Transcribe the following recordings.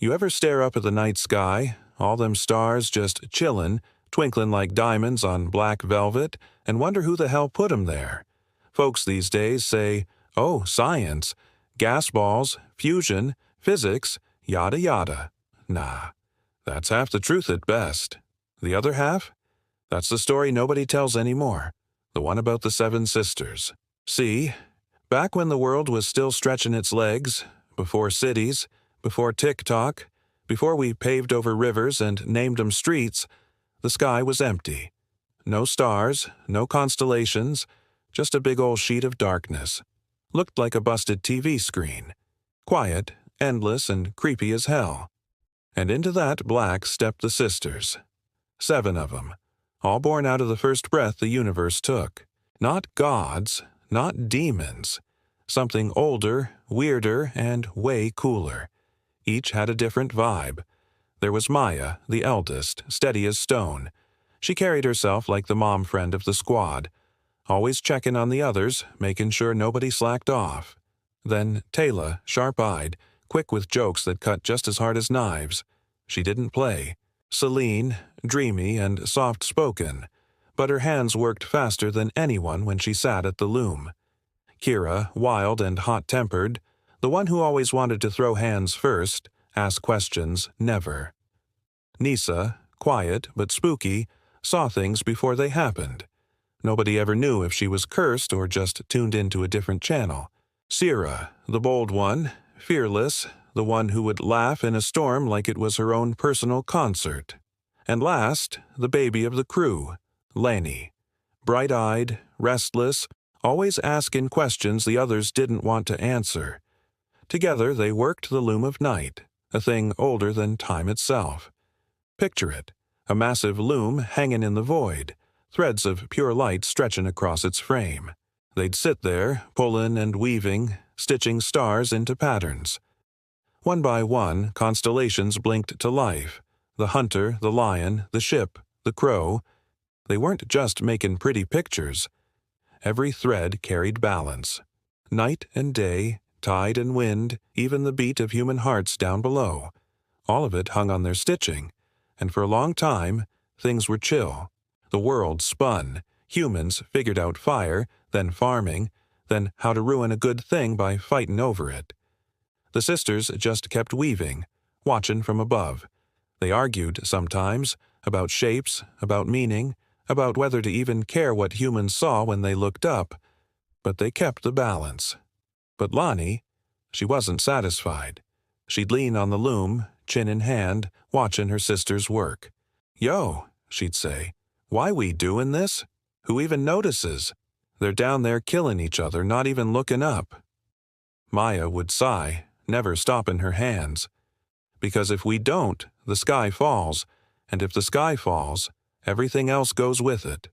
You ever stare up at the night sky, all them stars just chillin', twinkling like diamonds on black velvet, and wonder who the hell put 'em there? Folks these days say, oh, science, gas balls, fusion, physics, yada yada. Nah, that's half the truth at best. The other half? That's the story nobody tells anymore, the one about the 7 sisters. See, back when the world was still stretching its legs, before cities, before TikTok, before we paved over rivers and named 'em streets, the sky was empty. No stars, no constellations, just a big old sheet of darkness. Looked like a busted TV screen. Quiet, endless, and creepy as hell. And into that black stepped the sisters. 7 of 'em, all born out of the first breath the universe took. Not gods, not demons. Something older, weirder, and way cooler. Each had a different vibe. There was Maya, the eldest, steady as stone. She carried herself like the mom friend of the squad, always checking on the others, making sure nobody slacked off. Then Taylor, sharp-eyed, quick with jokes that cut just as hard as knives. She didn't play. Celine, dreamy and soft-spoken, but her hands worked faster than anyone when she sat at the loom. Kira, wild and hot-tempered, the one who always wanted to throw hands first, ask questions never. Nisa, quiet but spooky, saw things before they happened. Nobody ever knew if she was cursed or just tuned into a different channel. Sierra, the bold one, fearless, the one who would laugh in a storm like it was her own personal concert. And last, the baby of the crew, Lanny. Bright-eyed, restless, always asking questions the others didn't want to answer. Together they worked the Loom of Night, a thing older than time itself. Picture it, a massive loom hanging in the void, threads of pure light stretching across its frame. They'd sit there, pulling and weaving, stitching stars into patterns. One by one, constellations blinked to life. The hunter, the lion, the ship, the crow. They weren't just making pretty pictures. Every thread carried balance. Night and day, tide and wind, even the beat of human hearts down below. All of it hung on their stitching, and for a long time, things were chill. The world spun. Humans figured out fire, then farming, then how to ruin a good thing by fighting over it. The sisters just kept weaving, watching from above. They argued sometimes, about shapes, about meaning, about whether to even care what humans saw when they looked up, but they kept the balance. But Lonnie, she wasn't satisfied. She'd lean on the loom, chin in hand, watching her sisters work. "Yo," she'd say, "why we doing this? Who even notices? They're down there killing each other, not even looking up." Maya would sigh, never stopping her hands. "Because if we don't, the sky falls, and if the sky falls, everything else goes with it."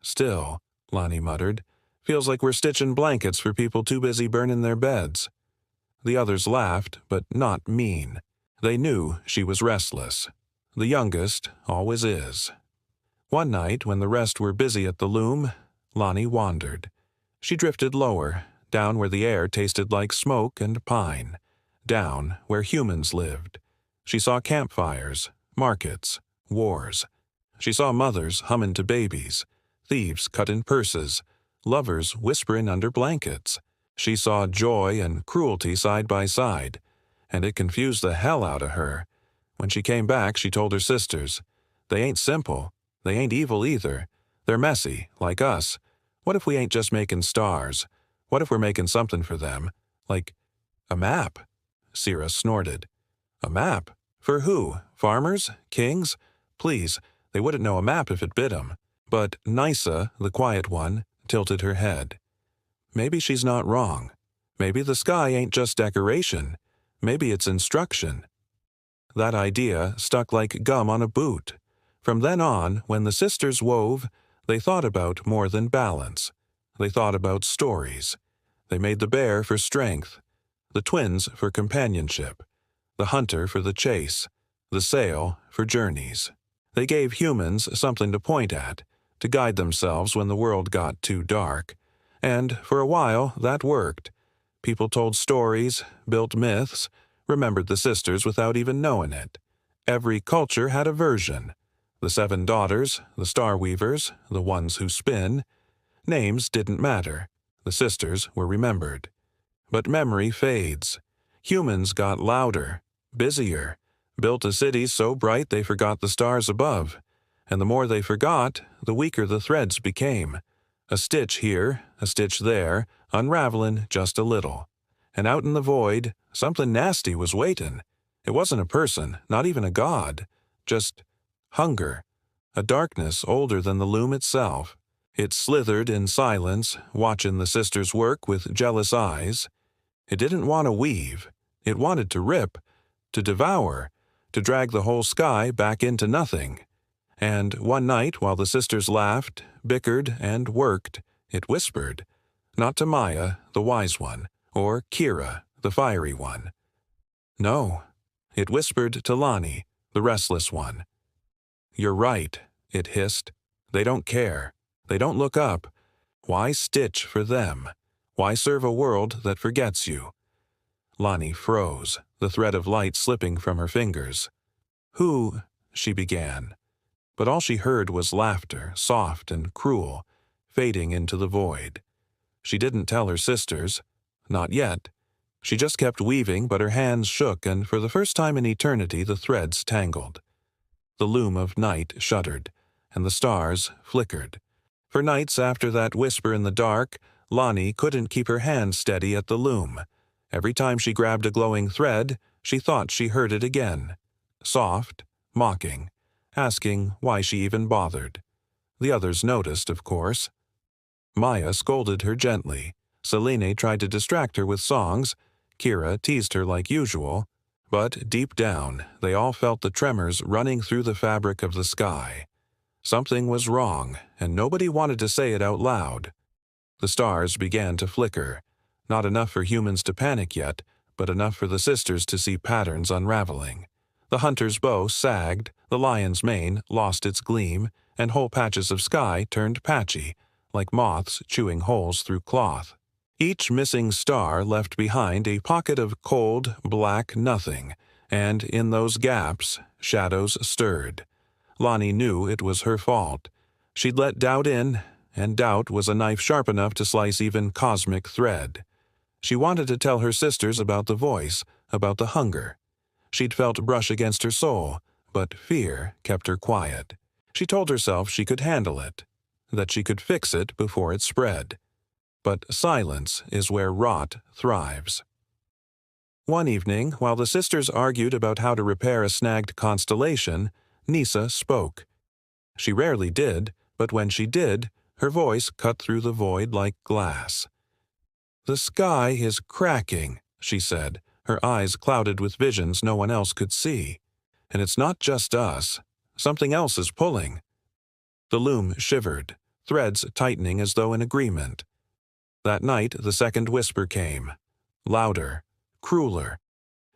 "Still," Lonnie muttered, "feels like we're stitching blankets for people too busy burning their beds." The others laughed, but not mean. They knew she was restless. The youngest always is. One night, when the rest were busy at the loom, Lonnie wandered. She drifted lower, down where the air tasted like smoke and pine, down where humans lived. She saw campfires, markets, wars. She saw mothers humming to babies, thieves cutting purses, lovers whispering under blankets. She saw joy and cruelty side by side, and it confused the hell out of her. When she came back, she told her sisters, "They ain't simple. They ain't evil either. They're messy, like us. What if we ain't just making stars? What if we're making something for them? Like a map?" Sierra snorted. "A map? For who? Farmers? Kings? Please, they wouldn't know a map if it bit 'em." But Nisa, the quiet one, tilted her head. "Maybe she's not wrong. Maybe the sky ain't just decoration. Maybe it's instruction." That idea stuck like gum on a boot. From then on, when the sisters wove, they thought about more than balance. They thought about stories. They made the bear for strength, the twins for companionship, the hunter for the chase, the sail for journeys. They gave humans something to point at, to guide themselves when the world got too dark. And for a while, that worked. People told stories, built myths, remembered the sisters without even knowing it. Every culture had a version. The 7 daughters, the star weavers, the ones who spin. Names didn't matter. The sisters were remembered. But memory fades. Humans got louder, busier, built a city so bright they forgot the stars above. And the more they forgot, the weaker the threads became. A stitch here, a stitch there, unraveling just a little. And out in the void, something nasty was waiting. It wasn't a person, not even a god. Just hunger. A darkness older than the loom itself. It slithered in silence, watching the sisters work with jealous eyes. It didn't want to weave. It wanted to rip, to devour, to drag the whole sky back into nothing. And one night, while the sisters laughed, bickered, and worked, it whispered, not to Maya, the wise one, or Kira, the fiery one. No, it whispered to Lani, the restless one. You're right, it hissed. They don't care. They don't look up. Why stitch for them? Why serve a world that forgets you? Lani froze, the thread of light slipping from her fingers. Who? She began. But all she heard was laughter, soft and cruel, fading into the void. She didn't tell her sisters. Not yet. She just kept weaving, but her hands shook, and for the first time in eternity the threads tangled. The loom of night shuddered, and the stars flickered. For nights after that whisper in the dark, Lani couldn't keep her hands steady at the loom. Every time she grabbed a glowing thread, she thought she heard it again. Soft, mocking, asking why she even bothered. The others noticed, of course. Maya scolded her gently. Selene tried to distract her with songs. Kira teased her like usual. But deep down, they all felt the tremors running through the fabric of the sky. Something was wrong, and nobody wanted to say it out loud. The stars began to flicker. Not enough for humans to panic yet, but enough for the sisters to see patterns unraveling. The hunter's bow sagged, the lion's mane lost its gleam, and whole patches of sky turned patchy, like moths chewing holes through cloth. Each missing star left behind a pocket of cold, black nothing, and in those gaps, shadows stirred. Lani knew it was her fault. She'd let doubt in, and doubt was a knife sharp enough to slice even cosmic thread. She wanted to tell her sisters about the voice, about the hunger. She'd felt brush against her soul, but fear kept her quiet. She told herself she could handle it, that she could fix it before it spread. But silence is where rot thrives. One evening, while the sisters argued about how to repair a snagged constellation, Nisa spoke. She rarely did, but when she did, her voice cut through the void like glass. "The sky is cracking," she said, her eyes clouded with visions no one else could see. "And it's not just us. Something else is pulling." The loom shivered, threads tightening as though in agreement. That night, the second whisper came. Louder, crueler.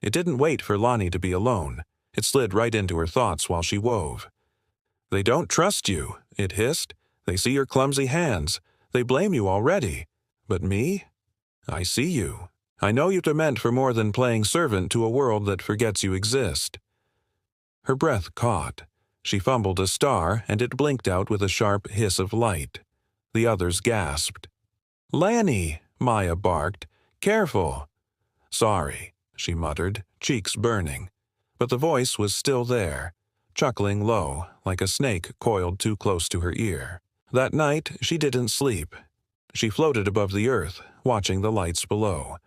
It didn't wait for Lani to be alone. It slid right into her thoughts while she wove. "They don't trust you," it hissed. "They see your clumsy hands. They blame you already. But me? I see you. I know you're meant for more than playing servant to a world that forgets you exist." Her breath caught. She fumbled a star, and it blinked out with a sharp hiss of light. The others gasped. "Lani!" Maya barked. "Careful!" "Sorry," she muttered, cheeks burning. But the voice was still there, chuckling low, like a snake coiled too close to her ear. That night, she didn't sleep. She floated above the earth, watching the lights below.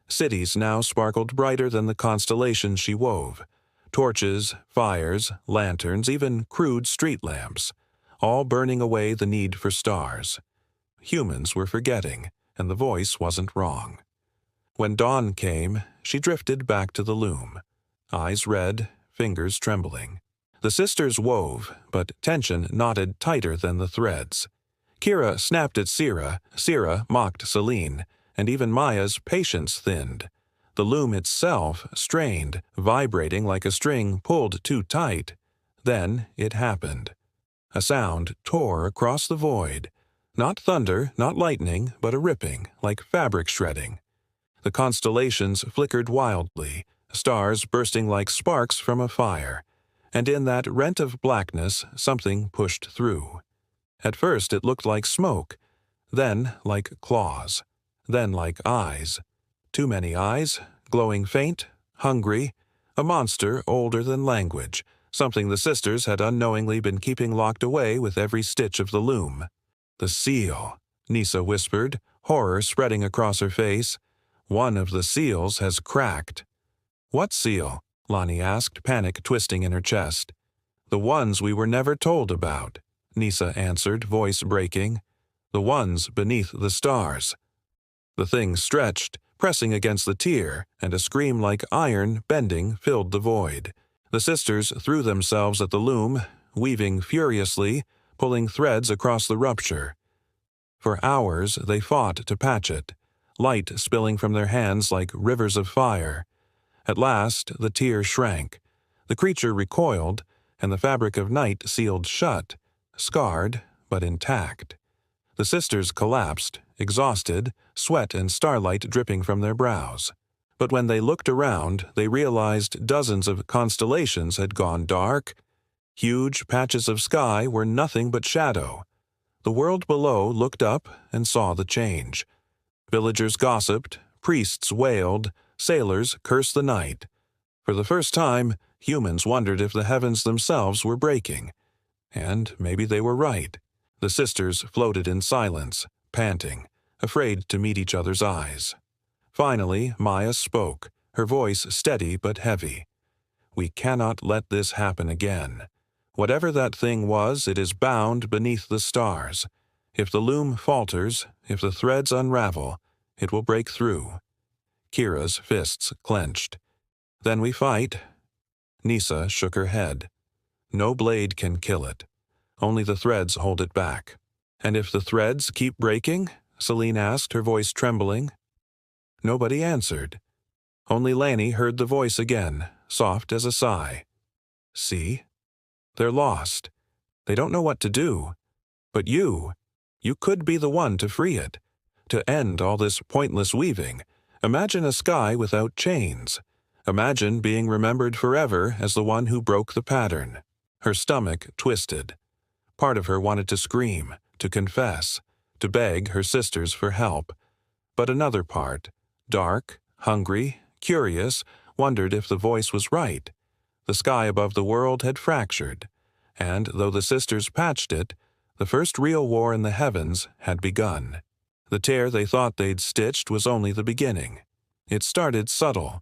Cities now sparkled brighter than the constellations she wove. Torches, fires, lanterns, even crude street lamps, all burning away the need for stars. Humans were forgetting, and the voice wasn't wrong. When dawn came, she drifted back to the loom. Eyes red, fingers trembling. The sisters wove, but tension knotted tighter than the threads. Kira snapped at Sira mocked Selene, and even Maya's patience thinned. The loom itself strained, vibrating like a string pulled too tight. Then it happened. A sound tore across the void. Not thunder, not lightning, but a ripping, like fabric shredding. The constellations flickered wildly, stars bursting like sparks from a fire, and in that rent of blackness something pushed through. At first it looked like smoke, then like claws, then like eyes. Too many eyes, glowing faint, hungry, a monster older than language, something the sisters had unknowingly been keeping locked away with every stitch of the loom. "The seal," Nisa whispered, horror spreading across her face. "One of the seals has cracked." "What seal?" Lonnie asked, panic twisting in her chest. "The ones we were never told about," Nisa answered, voice breaking. "The ones beneath the stars." The thing stretched, pressing against the tier, and a scream like iron bending filled the void. The sisters threw themselves at the loom, weaving furiously, pulling threads across the rupture. For hours they fought to patch it, light spilling from their hands like rivers of fire. At last the tier shrank. The creature recoiled, and the fabric of night sealed shut, scarred but intact. The sisters collapsed, exhausted, sweat and starlight dripping from their brows. But when they looked around, they realized dozens of constellations had gone dark. Huge patches of sky were nothing but shadow. The world below looked up and saw the change. Villagers gossiped, priests wailed, sailors cursed the night. For the first time, humans wondered if the heavens themselves were breaking. And maybe they were right. The sisters floated in silence, panting, afraid to meet each other's eyes. Finally, Maya spoke, her voice steady but heavy. "We cannot let this happen again. Whatever that thing was, it is bound beneath the stars. If the loom falters, if the threads unravel, it will break through." Kira's fists clenched. "Then we fight?" Nisa shook her head. "No blade can kill it. Only the threads hold it back." "And if the threads keep breaking?" Celine asked, her voice trembling. Nobody answered. Only Lanny heard the voice again, soft as a sigh. "See? They're lost. They don't know what to do. But you could be the one to free it, to end all this pointless weaving. Imagine a sky without chains. Imagine being remembered forever as the one who broke the pattern." Her stomach twisted. Part of her wanted to scream, to confess, to beg her sisters for help. But another part, dark, hungry, curious, wondered if the voice was right. The sky above the world had fractured, and though the sisters patched it, the first real war in the heavens had begun. The tear they thought they'd stitched was only the beginning. It started subtle,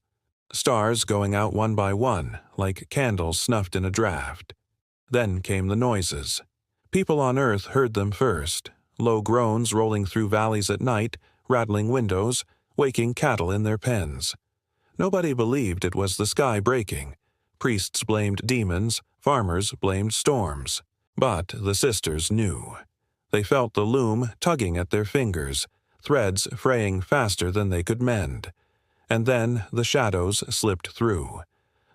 stars going out one by one, like candles snuffed in a draft. Then came the noises. People on Earth heard them first, low groans rolling through valleys at night, rattling windows, waking cattle in their pens. Nobody believed it was the sky breaking. Priests blamed demons, farmers blamed storms. But the sisters knew. They felt the loom tugging at their fingers, threads fraying faster than they could mend. And then the shadows slipped through.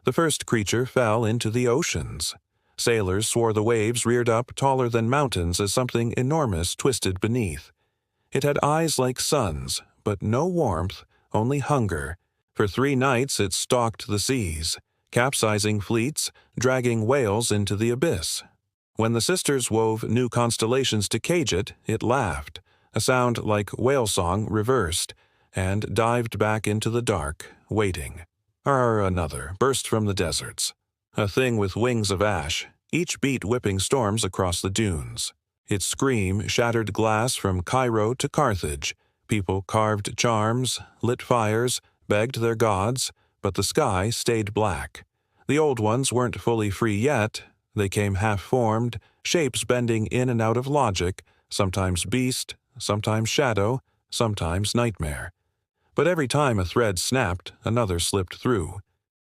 The first creature fell into the oceans. Sailors swore the waves reared up taller than mountains as something enormous twisted beneath. It had eyes like suns, but no warmth, only hunger. For 3 nights it stalked the seas, capsizing fleets, dragging whales into the abyss. When the sisters wove new constellations to cage it, it laughed, a sound like whale song reversed, and dived back into the dark, waiting. Another burst from the deserts. A thing with wings of ash, each beat whipping storms across the dunes. Its scream shattered glass from Cairo to Carthage. People carved charms, lit fires, begged their gods, but the sky stayed black. The old ones weren't fully free yet. They came half-formed, shapes bending in and out of logic, sometimes beast, sometimes shadow, sometimes nightmare. But every time a thread snapped, another slipped through.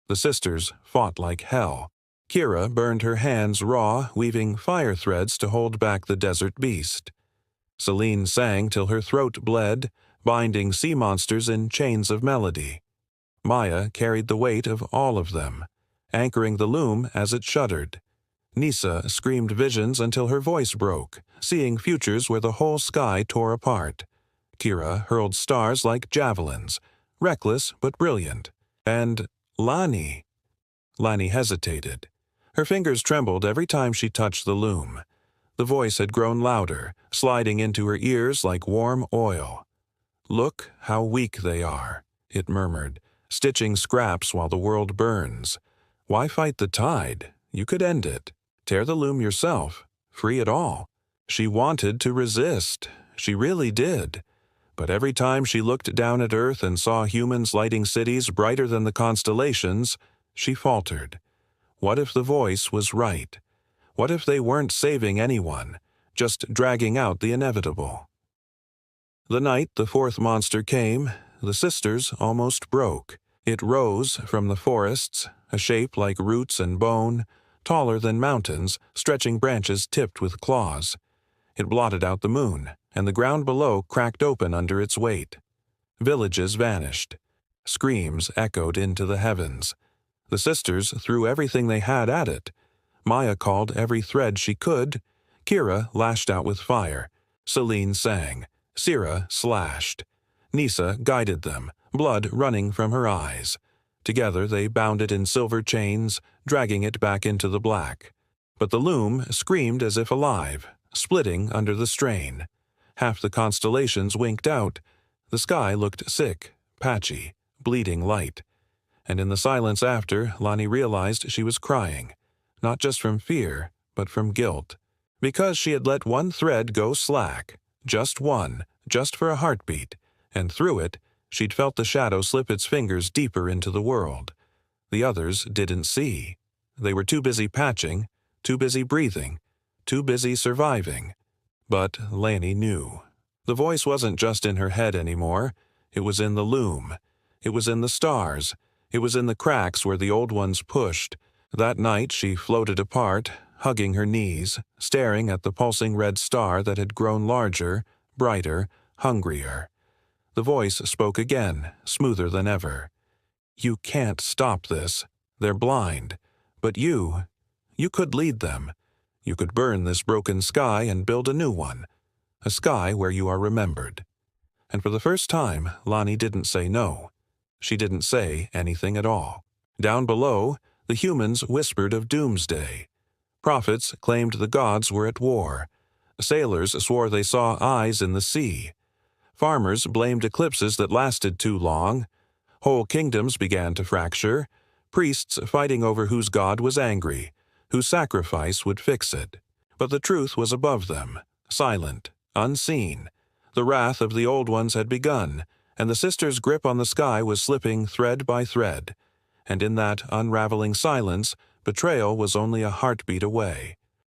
The sisters fought like hell. Kira burned her hands raw, weaving fire threads to hold back the desert beast. Celine sang till her throat bled, binding sea monsters in chains of melody. Maya carried the weight of all of them, anchoring the loom as it shuddered. Nisa screamed visions until her voice broke, seeing futures where the whole sky tore apart. Kira hurled stars like javelins, reckless but brilliant. And Lani. Lani hesitated. Her fingers trembled every time she touched the loom. The voice had grown louder, sliding into her ears like warm oil. "Look how weak they are," it murmured, "stitching scraps while the world burns. Why fight the tide? You could end it. Tear the loom yourself. Free it all." She wanted to resist. She really did. But every time she looked down at Earth and saw humans lighting cities brighter than the constellations, she faltered. What if the voice was right? What if they weren't saving anyone, just dragging out the inevitable? The night the fourth monster came, the sisters almost broke. It rose from the forests, a shape like roots and bone, taller than mountains, stretching branches tipped with claws. It blotted out the moon, and the ground below cracked open under its weight. Villages vanished. Screams echoed into the heavens. The sisters threw everything they had at it. Maya called every thread she could. Kira lashed out with fire. Celine sang. Sira slashed. Nisa guided them, blood running from her eyes. Together they bound it in silver chains, dragging it back into the black. But the loom screamed as if alive, splitting under the strain. Half the constellations winked out. The sky looked sick, patchy, bleeding light. And in the silence after, Lani realized she was crying, not just from fear, but from guilt. Because she had let one thread go slack, just one, just for a heartbeat, and through it, she'd felt the shadow slip its fingers deeper into the world. The others didn't see. They were too busy patching, too busy breathing, too busy surviving. But Lani knew. The voice wasn't just in her head anymore. It was in the loom. It was in the stars. It was in the cracks where the old ones pushed. That night she floated apart, hugging her knees, staring at the pulsing red star that had grown larger, brighter, hungrier. The voice spoke again, smoother than ever. "You can't stop this. They're blind. But you could lead them. You could burn this broken sky and build a new one. A sky where you are remembered." And for the first time, Lani didn't say no. She didn't say anything at all. Down below, the humans whispered of doomsday. Prophets claimed the gods were at war. Sailors swore they saw eyes in the sea. Farmers blamed eclipses that lasted too long. Whole kingdoms began to fracture. Priests fighting over whose god was angry, whose sacrifice would fix it. But the truth was above them, silent, unseen. The wrath of the old ones had begun, and the sisters' grip on the sky was slipping thread by thread. And in that unraveling silence, betrayal was only a heartbeat away.